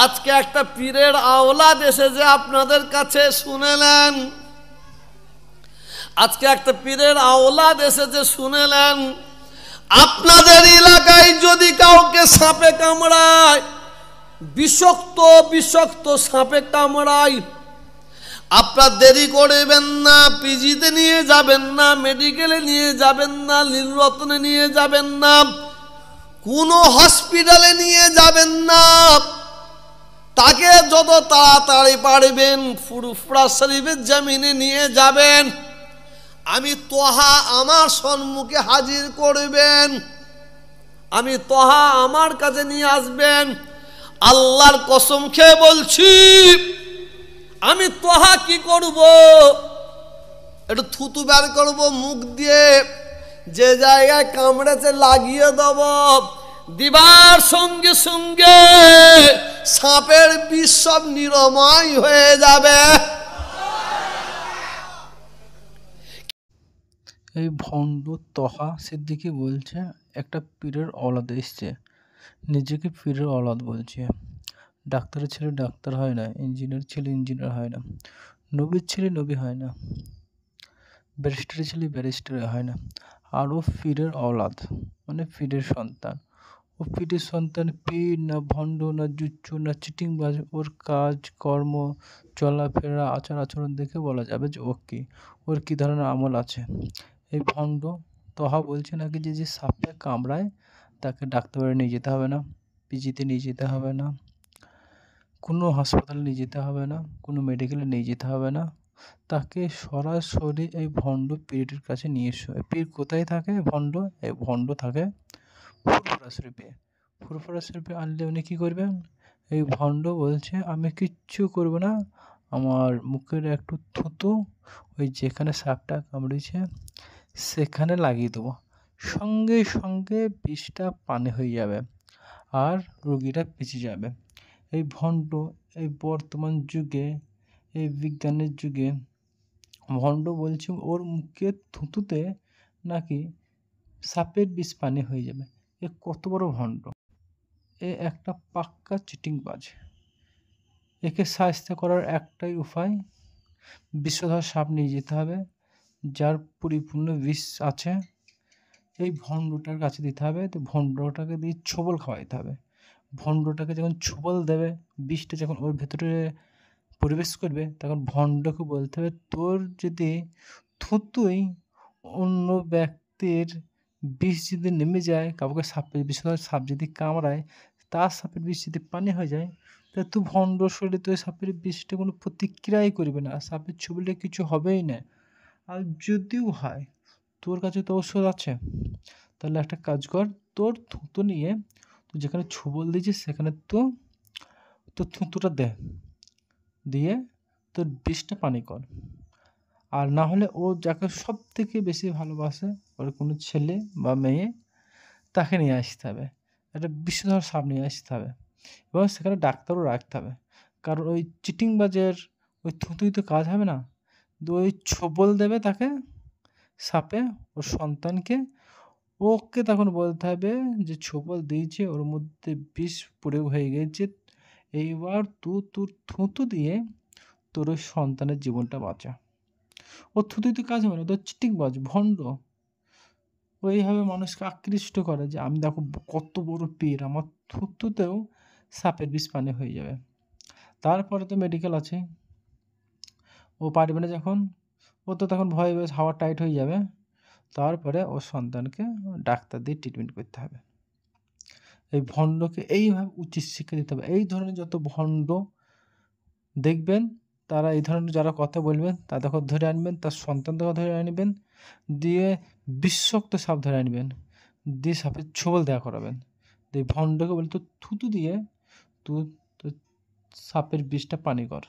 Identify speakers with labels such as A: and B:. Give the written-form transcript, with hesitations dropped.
A: আজকে একটা পীরের আওলাদ এসেছে আপনাদের কাছে, শুনেলেন? আজকে একটা পীরের আওলাদ এসেছে, শুনেলেন? আপনাদের এলাকায় যদি কাউকে সাপে কামড়ায়, বিষাক্ত বিষাক্ত সাপে কামড়ায়, আপনার দেরি করবেন না, পিজিতে নিয়ে যাবেন না, মেডিকেলে নিয়ে যাবেন না, নীলরত্নে নিয়ে যাবেন না, কোনো হসপিটালে নিয়ে যাবেন না। তাকে যত তাড়াতাড়ি পারবেন ফুরফুরা শরীফের জমিনে নিয়ে যাবেন। আমি তোহা আমার সম্মুখে হাজির করবেন, আমি তোহা আমার কাছে নিয়ে আসবেন। আল্লাহর কসম খেয়ে বলছি, আমি তোহা কি করব, একটু থুতু বের করব মুখ দিয়ে, যে জায়গায় কামড়েছে লাগিয়ে দেব, দিবার সঙ্গে সঙ্গে সাপের বিষ সব নিরাময় হয়ে যাবে।
B: এই ভণ্ড তহা সিদ্দিকী বলছে একটা পীরের অলাদ এসছে, নিজেকে পীরের অলাদ বলছে। ডাক্তারের ছেলে ডাক্তার হয় না, ইঞ্জিনিয়ার ছেলে ইঞ্জিনিয়ার হয় না, নবীর ছেলে নবী হয় না, ব্যারিস্টারের ছেলে ব্যারিস্টার হয় না, আর ও পীরের অলাদ, মানে পীরের সন্তান। ও পীরের সন্তান পীর না ভণ্ড না জুচ্চু না চিটিংবাজ, ওর কাজ কর্ম চলাফেরা আচার আচরণ দেখে বলা যাবে যে ও কি, ওর কী ধরনের আমল আছে। এই ভণ্ড তহা বলছে নাকি যে সাপে কামড়ায় তাকে ডাক্তারবাড়ি নিয়ে যেতে হবে না, পিজিতে নিয়ে যেতে হবে না, কোনো হাসপাতালে নিয়ে যেতে হবে না, কোনো মেডিকেলে নিয়ে যেতে হবে না, তাকে সরাসরি এই ভণ্ড পীরের কাছে নিয়ে এসো। পীর কোথায় থাকে? ভণ্ড, এই ভণ্ড থাকে ফুরফুরা শরীফে। ফুরফুরা শরীফে আনলে উনি কী করবেন? এই ভণ্ড বলছে আমি কিচ্ছু করবো না, আমার মুখের একটু থুতু ওই যেখানে সাপটা কামড়েছে সেখানে লাগিয়ে দেবো, সঙ্গে সঙ্গে বিষটা পানি হয়ে যাবে আর রোগীটা বেঁচে যাবে। এই ভণ্ড এই বর্তমান যুগে, এই বিজ্ঞানের যুগে ভণ্ড বলছে ওর মুখের থুতুতে নাকি সাপের বিষ পানি হয়ে যাবে। এ কত বড় ভণ্ড! এ একটা পাক্কা চিটিংবাজ। একে সাহায্য করার একটাই উপায়, বিষধর সাপ নিয়ে যেতে হবে যার পরিপূর্ণ বিষ আছে, এই ভণ্ডটার কাছে দিতে হবে। তো ভণ্ডটাকে দিয়ে ছোবল খাওয়াইতে হবে। ভণ্ডটাকে যখন ছোবল দেবে, বিষটা যখন ওর ভেতরে প্রবেশ করবে, তখন ভণ্ডকে বলতে হবে তোর যদি থুতুই অন্য ব্যক্তির বিষ যদি নেমে যায়, কাউকে সাপের বিষধর সাপ যদি কামড়ায়, তার সাপের বিষ যদি পানি হয়ে যায়, তাহলে তুই ভণ্ড শরীরে তো সাপের বিষটা কোনো প্রতিক্রিয়াই করবে না, সাপের ছবিলে কিছু হবেই না। আর যদিও হয়, তোর কাছে তো ঔষধ আছে, তাহলে একটা কাজ কর, তোর থুতু নিয়ে তুই যেখানে ছোবল দিয়েছিস সেখানে তো তোর থুতুটা দে, দিয়ে তোর বিষটা পানি কর। আর না হলে ও যাকে সব থেকে বেশি ভালোবাসে, ওর কোনো ছেলে বা মেয়ে, তাকে নিয়ে আসতে হবে, একটা বিষধর সাপ নিয়ে আসতে হবে, এবং সেখানে ডাক্তারও রাখতে হবে। কারণ ওই চিটিংবাজের ওই থুতুই তো কাজ হবে না, ওই ছোবল দেবে তাকে সাপে, ওর সন্তানকে, ওকে তখন বলতে হবে যে ছোবল দিয়েছে, ওর মধ্যে বিষ প্রয়োগ হয়ে গেছে, এইবার তুই তোর থুতু দিয়ে তোর ওই সন্তানের জীবনটা বাঁচা। ও থুতুই তো কাজ হবে না, তো চিটিংবাজ ভণ্ড ওইভাবে মানুষকে আকৃষ্ট করে যে আমি দেখো কত বড় পীর, আমার থুতুতেও সাপের বিষ পানি হয়ে যাবে। তারপরে তো মেডিকেল আছে, ও পারবে না যখন, ও তো তখন ভয়ে ভয়ে হাওয়া টাইট হয়ে যাবে, তারপরে ওর সন্তানকে ডাক্তার দিয়ে ট্রিটমেন্ট করতে হবে। এই ভণ্ডকে এইভাবে উচিত শিক্ষা দিতে হবে। এই ধরনের যত ভণ্ড দেখবেন, তারা এই ধরনের যারা কথা বলবেন তাদেরকে ধরে আনবেন, তার সন্তানদেরকে ধরে আনবেন, দিয়ে বিষাক্ত সাপ ধরে আনবেন, দিয়ে সাপের ছোবল দেওয়া করাবেন। এই ভণ্ডকে বলে তো থুতু দিয়ে তুই সাপের বিষটা পানি কর।